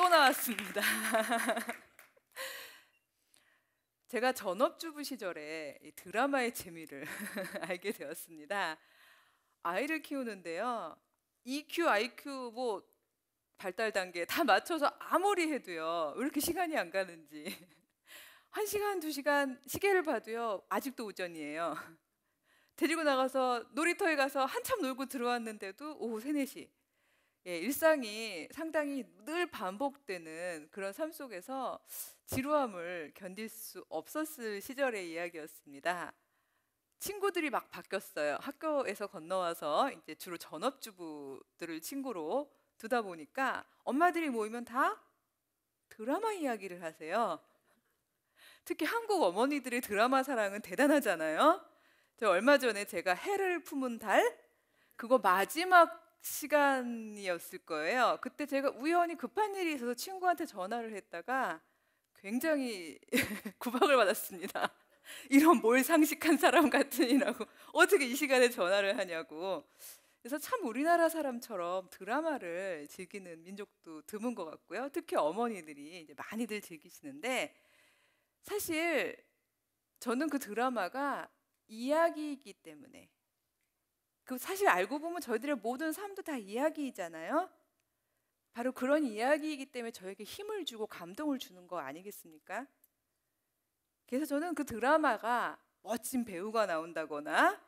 또 나왔습니다. 제가 전업주부 시절에 이 드라마의 재미를 알게 되었습니다. 아이를 키우는데요. EQ, IQ 뭐 발달 단계 다 맞춰서 아무리 해도요. 왜 이렇게 시간이 안 가는지. 1시간, 2시간 시계를 봐도요. 아직도 오전이에요. 데리고 나가서 놀이터에 가서 한참 놀고 들어왔는데도 오후 3, 4시. 예, 일상이 상당히 늘 반복되는 그런 삶 속에서 지루함을 견딜 수 없었을 시절의 이야기였습니다. 친구들이 막 바뀌었어요. 학교에서 건너와서 이제 주로 전업주부들을 친구로 두다 보니까 엄마들이 모이면 다 드라마 이야기를 하세요. 특히 한국 어머니들의 드라마 사랑은 대단하잖아요. 저 얼마 전에 제가 해를 품은 달 그거 마지막 시간이었을 거예요. 그때 제가 우연히 급한 일이 있어서 친구한테 전화를 했다가 굉장히 구박을 받았습니다. 이런 뭘 상식한 사람 같으니라고 어떻게 이 시간에 전화를 하냐고. 그래서 참 우리나라 사람처럼 드라마를 즐기는 민족도 드문 것 같고요. 특히 어머니들이 이제 많이들 즐기시는데 사실 저는 그 드라마가 이야기이기 때문에 그 사실 알고 보면 저희들의 모든 삶도 다 이야기이잖아요. 바로 그런 이야기이기 때문에 저에게 힘을 주고 감동을 주는 거 아니겠습니까? 그래서 저는 그 드라마가 멋진 배우가 나온다거나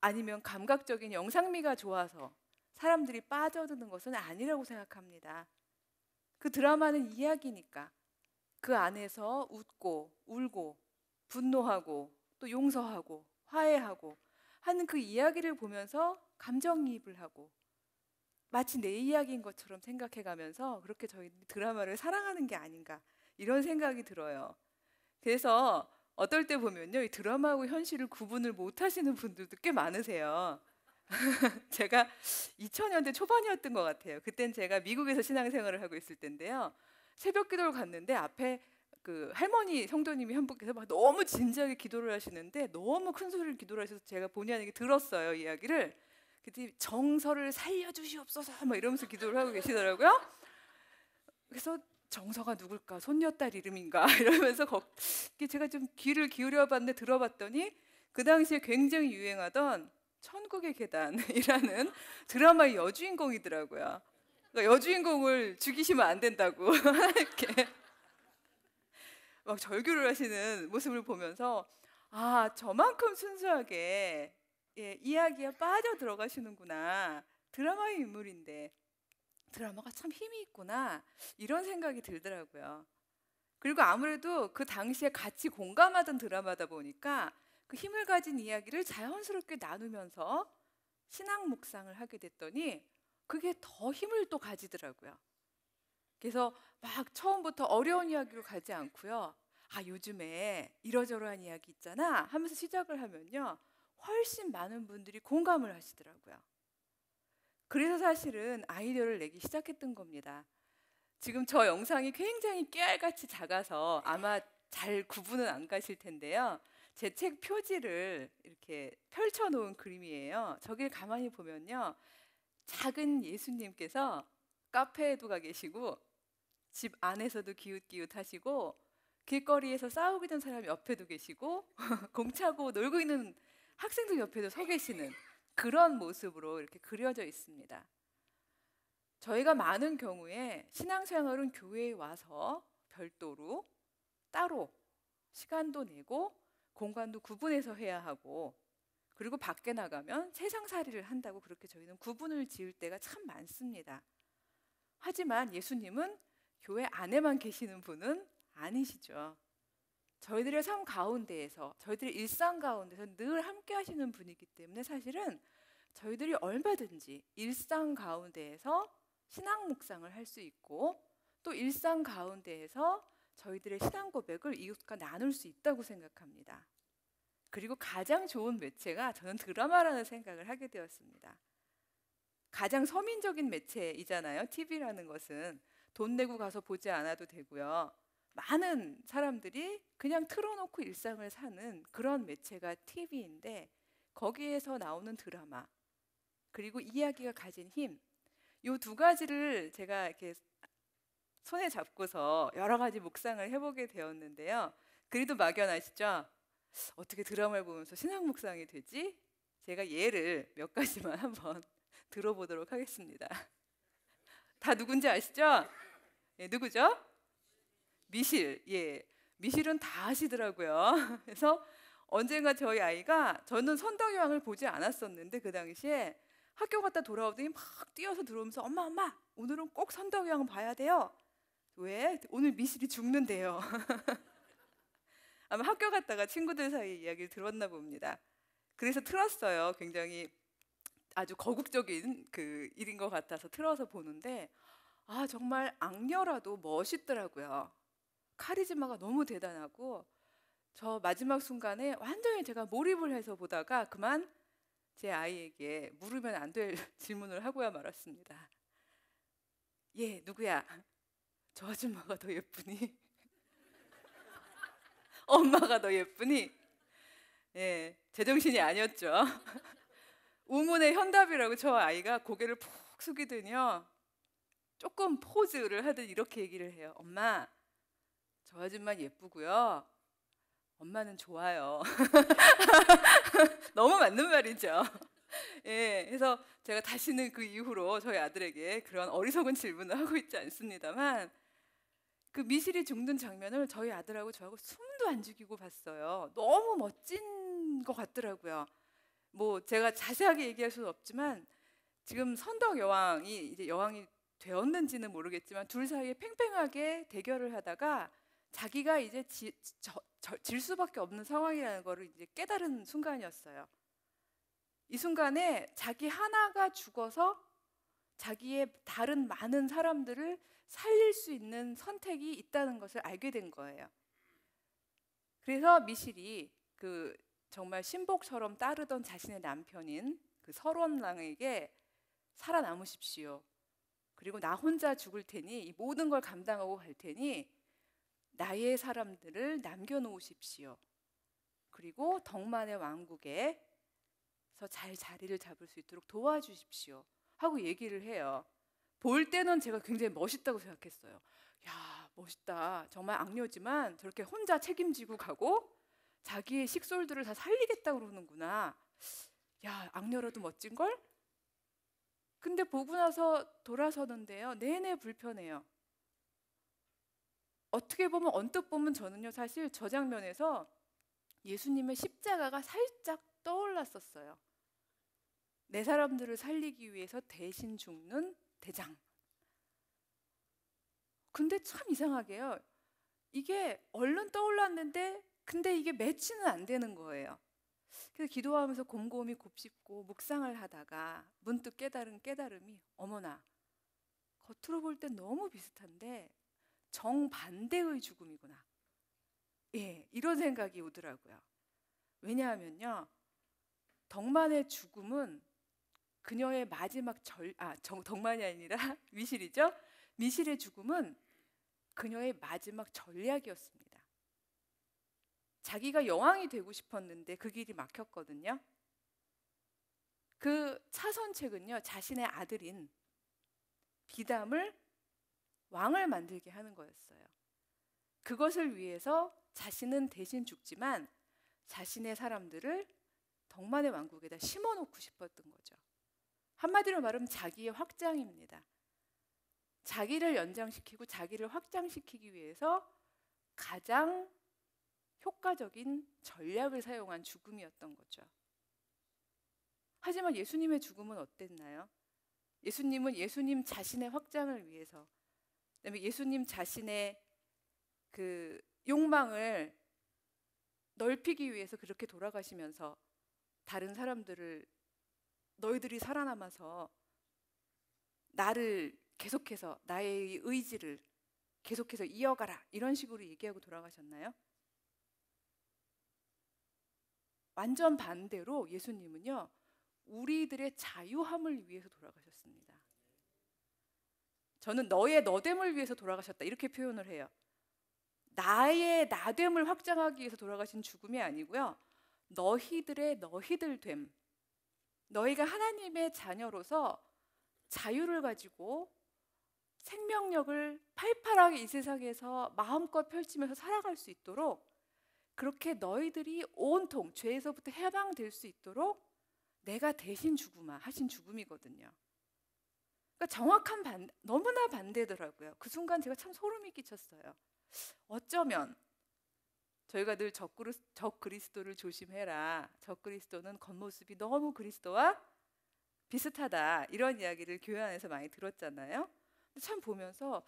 아니면 감각적인 영상미가 좋아서 사람들이 빠져드는 것은 아니라고 생각합니다. 그 드라마는 이야기니까 그 안에서 웃고 울고 분노하고 또 용서하고 화해하고 하는 그 이야기를 보면서 감정이입을 하고 마치 내 이야기인 것처럼 생각해가면서 그렇게 저희 드라마를 사랑하는 게 아닌가 이런 생각이 들어요. 그래서 어떨 때 보면요, 이 드라마하고 현실을 구분을 못 하시는 분들도 꽤 많으세요. 제가 2000년대 초반이었던 것 같아요. 그땐 제가 미국에서 신앙생활을 하고 있을 때인데요. 새벽 기도를 갔는데 앞에 그 할머니 성도님이 한 분께서 막 너무 진지하게 기도를 하시는데 너무 큰 소리를 기도를 하셔서 제가 본의 아니게 들었어요, 이야기를. 그때 정서를 살려주시옵소서 막 이러면서 기도를 하고 계시더라고요. 그래서 정서가 누굴까? 손녀딸 이름인가? 이러면서 제가 좀 귀를 기울여 봤는데 들어봤더니 그 당시에 굉장히 유행하던 천국의 계단이라는 드라마의 여주인공이더라고요. 그러니까 여주인공을 죽이시면 안 된다고 이렇게 막 절규를 하시는 모습을 보면서 아, 저만큼 순수하게 예, 이야기에 빠져 들어가시는구나. 드라마의 인물인데 드라마가 참 힘이 있구나. 이런 생각이 들더라고요. 그리고 아무래도 그 당시에 같이 공감하던 드라마다 보니까 그 힘을 가진 이야기를 자연스럽게 나누면서 신앙 묵상을 하게 됐더니 그게 더 힘을 또 가지더라고요. 그래서 막 처음부터 어려운 이야기로 가지 않고요. 아, 요즘에 이러저러한 이야기 있잖아 하면서 시작을 하면요. 훨씬 많은 분들이 공감을 하시더라고요. 그래서 사실은 아이디어를 내기 시작했던 겁니다. 지금 저 영상이 굉장히 깨알같이 작아서 아마 잘 구분은 안 가실 텐데요. 제 책 표지를 이렇게 펼쳐놓은 그림이에요. 저길 가만히 보면요. 작은 예수님께서 카페에도 가 계시고 집 안에서도 기웃기웃하시고 길거리에서 싸우고 있는 사람이 옆에도 계시고 공차고 놀고 있는 학생들 옆에도 서 계시는 그런 모습으로 이렇게 그려져 있습니다. 저희가 많은 경우에 신앙생활은 교회에 와서 별도로 따로 시간도 내고 공간도 구분해서 해야 하고 그리고 밖에 나가면 세상살이를 한다고 그렇게 저희는 구분을 지을 때가 참 많습니다. 하지만 예수님은 교회 안에만 계시는 분은 아니시죠. 저희들의 삶 가운데에서 저희들의 일상 가운데서 늘 함께 하시는 분이기 때문에 사실은 저희들이 얼마든지 일상 가운데에서 신앙 묵상을 할 수 있고 또 일상 가운데에서 저희들의 신앙 고백을 이웃과 나눌 수 있다고 생각합니다. 그리고 가장 좋은 매체가 저는 드라마라는 생각을 하게 되었습니다. 가장 서민적인 매체이잖아요. TV라는 것은 돈 내고 가서 보지 않아도 되고요. 많은 사람들이 그냥 틀어놓고 일상을 사는 그런 매체가 TV인데 거기에서 나오는 드라마 그리고 이야기가 가진 힘, 이 두 가지를 제가 이렇게 손에 잡고서 여러 가지 묵상을 해보게 되었는데요. 그래도 막연하시죠? 어떻게 드라마를 보면서 신앙 묵상이 되지? 제가 예를 몇 가지만 한번 들어보도록 하겠습니다. 다 누군지 아시죠? 예, 누구죠? 미실. 예, 미실은 다 아시더라고요. 그래서 언젠가 저희 아이가, 저는 선덕여왕을 보지 않았었는데 그 당시에 학교 갔다 돌아오더니 막 뛰어서 들어오면서 엄마 엄마 오늘은 꼭 선덕여왕 봐야 돼요. 왜? 오늘 미실이 죽는데요. 아마 학교 갔다가 친구들 사이 이야기를 들었나 봅니다. 그래서 틀었어요. 굉장히 아주 거국적인 그 일인 것 같아서 틀어서 보는데, 아 정말 악녀라도 멋있더라고요. 카리즈마가 너무 대단하고, 저 마지막 순간에 완전히 제가 몰입을 해서 보다가 그만 제 아이에게 물으면 안 될 질문을 하고야 말았습니다. 얘 누구야? 저 아줌마가 더 예쁘니? 엄마가 더 예쁘니? 예, 제정신이 아니었죠. 우문의 현답이라고 저 아이가 고개를 푹 숙이더니요, 조금 포즈를 하듯 이렇게 얘기를 해요. 엄마, 저 아줌마 예쁘고요. 엄마는 좋아요. 너무 맞는 말이죠. 예, 그래서 제가 다시는 그 이후로 저희 아들에게 그런 어리석은 질문을 하고 있지 않습니다만, 그 미실이 죽는 장면을 저희 아들하고 저하고 숨도 안 죽이고 봤어요. 너무 멋진 것 같더라고요. 뭐 제가 자세하게 얘기할 수는 없지만 지금 선덕 여왕이 이제 여왕이 되었는지는 모르겠지만 둘 사이에 팽팽하게 대결을 하다가 자기가 이제 질 수밖에 없는 상황이라는 거를 이제 깨달은 순간이었어요. 이 순간에 자기 하나가 죽어서 자기의 다른 많은 사람들을 살릴 수 있는 선택이 있다는 것을 알게 된 거예요. 그래서 미실이 그 정말 신복처럼 따르던 자신의 남편인 그 설원랑에게 살아남으십시오. 그리고 나 혼자 죽을 테니 이 모든 걸 감당하고 갈 테니 나의 사람들을 남겨놓으십시오. 그리고 덕만의 왕국에서 잘 자리를 잡을 수 있도록 도와주십시오 하고 얘기를 해요. 볼 때는 제가 굉장히 멋있다고 생각했어요. 야, 멋있다. 정말 악녀지만 저렇게 혼자 책임지고 가고 자기의 식솔들을 다 살리겠다고 그러는구나. 야, 악녀라도 멋진걸? 근데 보고 나서 돌아서는데요, 내내 불편해요. 어떻게 보면 언뜻 보면 저는요, 사실 저 장면에서 예수님의 십자가가 살짝 떠올랐었어요. 내 사람들을 살리기 위해서 대신 죽는 대장. 근데 참 이상하게요, 이게 얼른 떠올랐는데 근데 이게 매치는 안 되는 거예요. 그래서 기도하면서 곰곰이 곱씹고 묵상을 하다가 문득 깨달은 깨달음이, 어머나, 겉으로 볼 땐 너무 비슷한데 정반대의 죽음이구나. 예, 이런 생각이 오더라고요. 왜냐하면요, 덕만의 죽음은 그녀의 마지막 덕만이 아니라 미실이죠. 미실의 죽음은 그녀의 마지막 전략이었습니다. 자기가 여왕이 되고 싶었는데 그 길이 막혔거든요. 그 차선책은요, 자신의 아들인 비담을 왕을 만들게 하는 거였어요. 그것을 위해서 자신은 대신 죽지만 자신의 사람들을 덕만의 왕국에다 심어놓고 싶었던 거죠. 한마디로 말하면 자기의 확장입니다. 자기를 연장시키고 자기를 확장시키기 위해서 가장 효과적인 전략을 사용한 죽음이었던 거죠. 하지만 예수님의 죽음은 어땠나요? 예수님은 예수님 자신의 확장을 위해서, 그다음에 예수님 자신의 그 욕망을 넓히기 위해서 그렇게 돌아가시면서 다른 사람들을, 너희들이 살아남아서 나를 계속해서, 나의 의지를 계속해서 이어가라, 이런 식으로 얘기하고 돌아가셨나요? 완전 반대로 예수님은요, 우리들의 자유함을 위해서 돌아가셨습니다. 저는 너의 너됨을 위해서 돌아가셨다, 이렇게 표현을 해요. 나의 나됨을 확장하기 위해서 돌아가신 죽음이 아니고요, 너희들의 너희들됨, 너희가 하나님의 자녀로서 자유를 가지고 생명력을 팔팔하게 이 세상에서 마음껏 펼치면서 살아갈 수 있도록, 그렇게 너희들이 온통 죄에서부터 해방될 수 있도록 내가 대신 죽으마 하신 죽음이거든요. 그러니까 너무나 반대더라고요. 그 순간 제가 참 소름이 끼쳤어요. 어쩌면 저희가 늘 적그리스도를 조심해라, 적그리스도는 겉모습이 너무 그리스도와 비슷하다, 이런 이야기를 교회 안에서 많이 들었잖아요. 근데 참 보면서,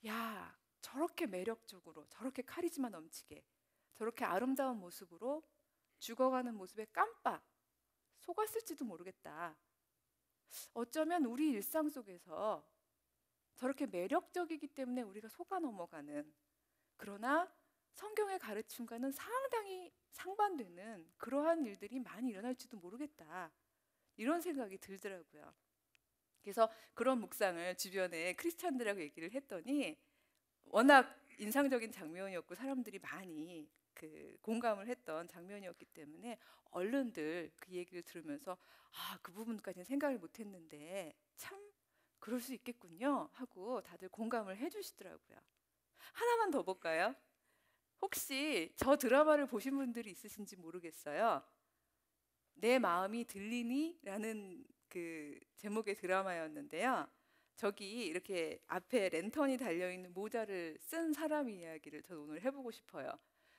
야, 저렇게 매력적으로, 저렇게 카리스마 넘치게, 저렇게 아름다운 모습으로 죽어가는 모습에 깜빡 속았을지도 모르겠다. 어쩌면 우리 일상 속에서 저렇게 매력적이기 때문에 우리가 속아 넘어가는, 그러나 성경의 가르침과는 상당히 상반되는 그러한 일들이 많이 일어날지도 모르겠다, 이런 생각이 들더라고요. 그래서 그런 묵상을 주변에 크리스찬들하고 얘기를 했더니 워낙 인상적인 장면이었고 사람들이 많이 공감을 했던 장면이었기 때문에 얼른들 그 얘기를 들으면서, 그 부분까지는 생각을 못했는데 참 그럴 수 있겠군요 하고 다들 공감을 해주시더라고요. 하나만 더 볼까요? 혹시 저 드라마를 보신 분들이 있으신지 모르겠어요. 내 마음이 들리니? 라는 그 제목의 드라마였는데요. 저기 이렇게 앞에 랜턴이 달려있는 모자를 쓴 사람 이야기를 저 오늘 해보고 싶어요.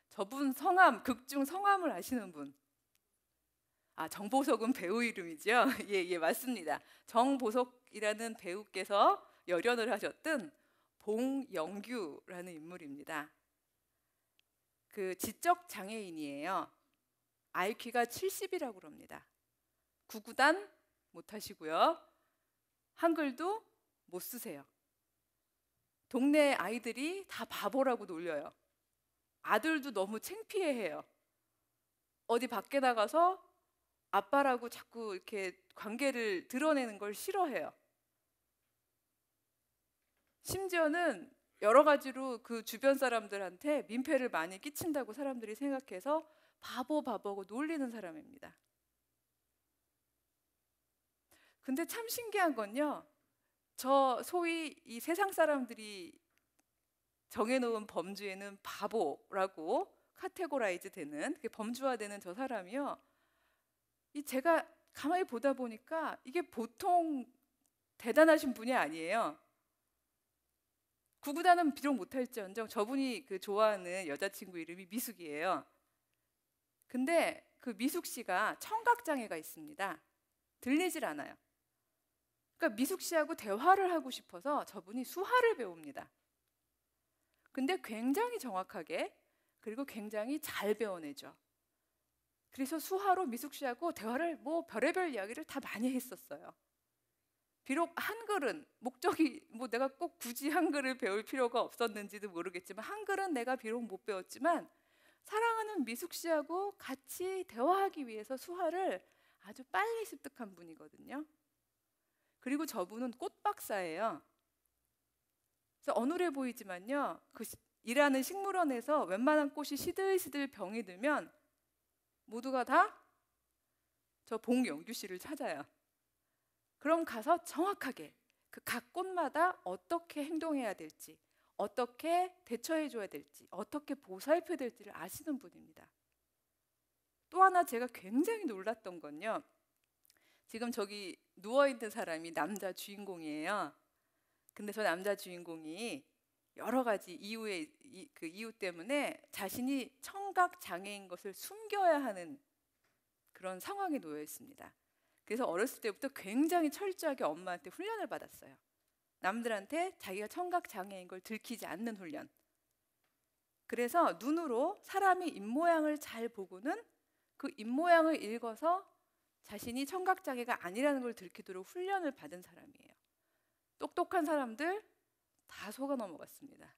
저분 성함, 극중 성함을 아시는 분? 정보석은 배우 이름이죠. 예, 맞습니다. 정보석이라는 배우께서 열연을 하셨던 봉영규라는 인물입니다. 그 지적 장애인이에요. IQ가 70이라고 그럽니다. 구구단 못 하시고요. 한글도 못 쓰세요. 동네 아이들이 다 바보라고 놀려요. 아들도 너무 창피해해요. 어디 밖에 나가서 아빠라고 자꾸 이렇게 관계를 드러내는 걸 싫어해요. 심지어는 여러 가지로 그 주변 사람들한테 민폐를 많이 끼친다고 사람들이 생각해서 바보고 놀리는 사람입니다. 근데 참 신기한 건요, 저 소위 이 세상 사람들이 정해놓은 범주에는 바보라고 카테고라이즈 되는, 범주화되는 저 사람이요, 제가 가만히 보다 보니까 이게 보통 대단하신 분이 아니에요. 구구단은 비록 못할지언정 저분이 좋아하는 여자친구 이름이 미숙이에요. 근데 그 미숙 씨가 청각장애가 있습니다. 들리질 않아요. 그러니까 미숙 씨하고 대화를 하고 싶어서 저분이 수화를 배웁니다. 근데 굉장히 정확하게, 그리고 굉장히 잘 배워내죠. 그래서 수화로 미숙 씨하고 대화를 별의별 이야기를 다 많이 했었어요. 비록 한글은 목적이 내가 꼭 굳이 한글을 배울 필요가 없었는지도 모르겠지만, 한글은 내가 비록 못 배웠지만 사랑하는 미숙 씨하고 같이 대화하기 위해서 수화를 아주 빨리 습득한 분이거든요. 그리고 저분은 꽃 박사예요. 그래서 어눌해 보이지만요, 일하는 식물원에서 웬만한 꽃이 시들시들 병이 들면 모두가 다 저 봉영규 씨를 찾아요. 그럼 가서 정확하게 그 각 꽃마다 어떻게 행동해야 될지, 어떻게 대처해줘야 될지, 어떻게 보살펴야 될지를 아시는 분입니다. 또 하나 제가 굉장히 놀랐던 건요, 지금 저기 누워있는 사람이 남자 주인공이에요. 근데 저 남자 주인공이 여러 가지 이유 때문에 자신이 청각 장애인 것을 숨겨야 하는 그런 상황에 놓여 있습니다. 그래서 어렸을 때부터 굉장히 철저하게 엄마한테 훈련을 받았어요. 남들한테 자기가 청각 장애인 걸 들키지 않는 훈련. 그래서 눈으로 사람이 입모양을 잘 보고는 그 입모양을 읽어서 자신이 청각 장애가 아니라는 걸 들키도록 훈련을 받은 사람이에요. 똑똑한 사람들 다 속아 넘어갔습니다.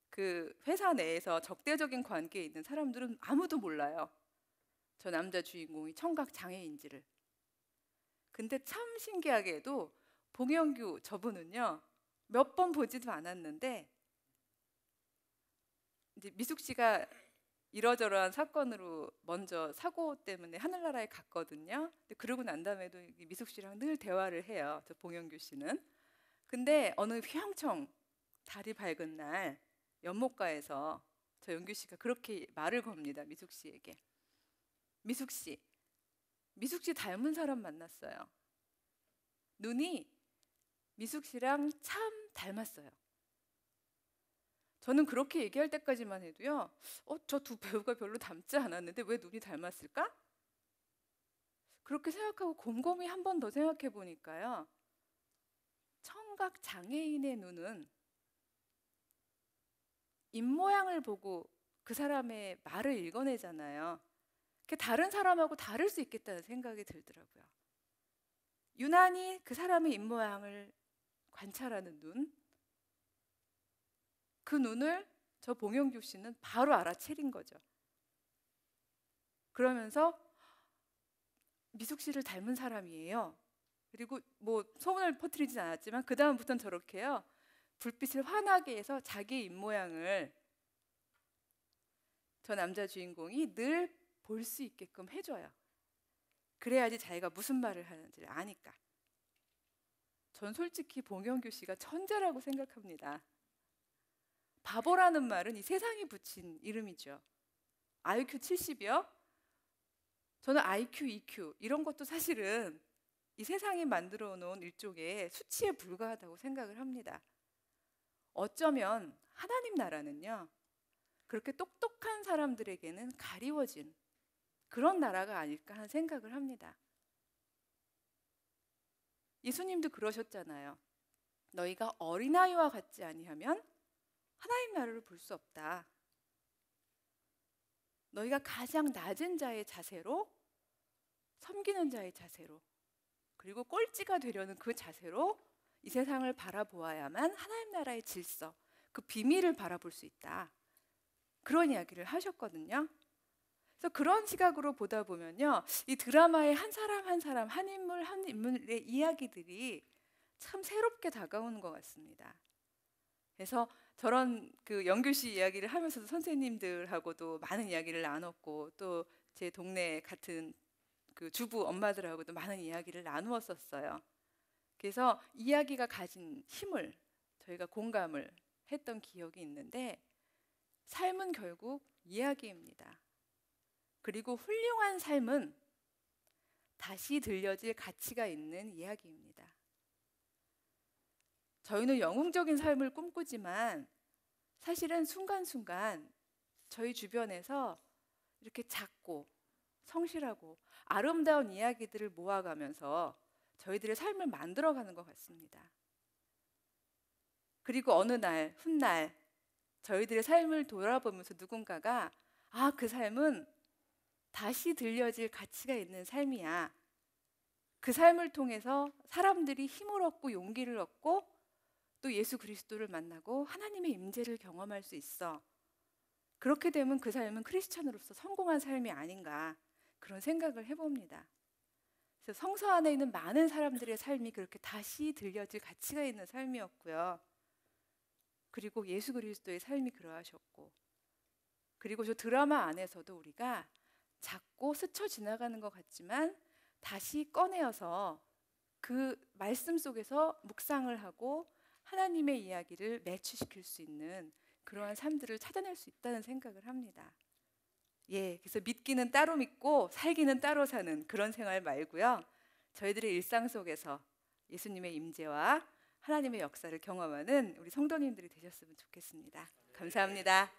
그 회사 내에서 적대적인 관계에 있는 사람들은 아무도 몰라요, 저 남자 주인공이 청각 장애인지를. 근데 참 신기하게도 봉영규 저분은요, 몇 번 보지도 않았는데 이제 미숙 씨가 이러저러한 사건으로 먼저 사고 때문에 하늘나라에 갔거든요. 근데 그러고 난 다음에도 미숙 씨랑 늘 대화를 해요, 저 봉영규 씨는. 근데 어느 휘황청 달이 밝은 날 연못가에서 저 영규 씨가 그렇게 말을 겁니다. 미숙 씨에게. 미숙 씨, 미숙 씨 닮은 사람 만났어요. 눈이 미숙 씨랑 참 닮았어요. 저는 그렇게 얘기할 때까지만 해도요, 저 두 배우가 별로 닮지 않았는데 왜 눈이 닮았을까? 그렇게 생각하고 곰곰이 한 번 더 생각해 보니까요, 청각 장애인의 눈은 입모양을 보고 그 사람의 말을 읽어내잖아요. 그게 다른 사람하고 다를 수 있겠다는 생각이 들더라고요. 유난히 그 사람의 입모양을 관찰하는 눈, 그 눈을 저 봉영규 씨는 바로 알아채린 거죠. 그러면서 미숙 씨를 닮은 사람이에요. 그리고 뭐 소문을 퍼뜨리진 않았지만 그 다음부터는 저렇게요. 불빛을 환하게 해서 자기 입모양을 저 남자 주인공이 늘 볼 수 있게끔 해줘요. 그래야지 자기가 무슨 말을 하는지를 아니까. 전 솔직히 봉영규 씨가 천재라고 생각합니다. 바보라는 말은 이 세상이 붙인 이름이죠. IQ 70이요? 저는 IQ, EQ 이런 것도 사실은 이 세상이 만들어 놓은 일종의 수치에 불과하다고 생각을 합니다. 어쩌면 하나님 나라는요, 그렇게 똑똑한 사람들에게는 가리워진 그런 나라가 아닐까 하는 생각을 합니다. 예수님도 그러셨잖아요. 너희가 어린아이와 같지 아니하면 하나님 나라를 볼 수 없다. 너희가 가장 낮은 자의 자세로, 섬기는 자의 자세로, 그리고 꼴찌가 되려는 그 자세로 이 세상을 바라보아야만 하나님 나라의 질서, 그 비밀을 바라볼 수 있다. 그런 이야기를 하셨거든요. 그래서 그런 시각으로 보다 보면요, 이 드라마의 한 사람 한 사람, 한 인물 한 인물의 이야기들이 참 새롭게 다가오는 것 같습니다. 그래서 저런 그 영규 씨 이야기를 하면서도 선생님들하고도 많은 이야기를 나눴고, 또 제 동네 같은 그 주부 엄마들하고도 많은 이야기를 나누었었어요. 그래서 이야기가 가진 힘을 저희가 공감을 했던 기억이 있는데, 삶은 결국 이야기입니다. 그리고 훌륭한 삶은 다시 들려질 가치가 있는 이야기입니다. 저희는 영웅적인 삶을 꿈꾸지만 사실은 순간순간 저희 주변에서 이렇게 작고 성실하고 아름다운 이야기들을 모아가면서 저희들의 삶을 만들어가는 것 같습니다. 그리고 어느 날, 훗날 저희들의 삶을 돌아보면서 누군가가 그 삶은 다시 들려질 가치가 있는 삶이야. 그 삶을 통해서 사람들이 힘을 얻고 용기를 얻고 또 예수 그리스도를 만나고 하나님의 임재를 경험할 수 있어. 그렇게 되면 그 삶은 크리스찬으로서 성공한 삶이 아닌가, 그런 생각을 해봅니다. 그래서 성서 안에 있는 많은 사람들의 삶이 그렇게 다시 들려질 가치가 있는 삶이었고요. 그리고 예수 그리스도의 삶이 그러하셨고, 그리고 저 드라마 안에서도 우리가 작고 스쳐 지나가는 것 같지만 다시 꺼내어서 그 말씀 속에서 묵상을 하고 하나님의 이야기를 매치시킬 수 있는 그러한 삶들을 찾아낼 수 있다는 생각을 합니다. 그래서 믿기는 따로 믿고 살기는 따로 사는 그런 생활 말고요, 저희들의 일상 속에서 예수님의 임재와 하나님의 역사를 경험하는 우리 성도님들이 되셨으면 좋겠습니다. 감사합니다.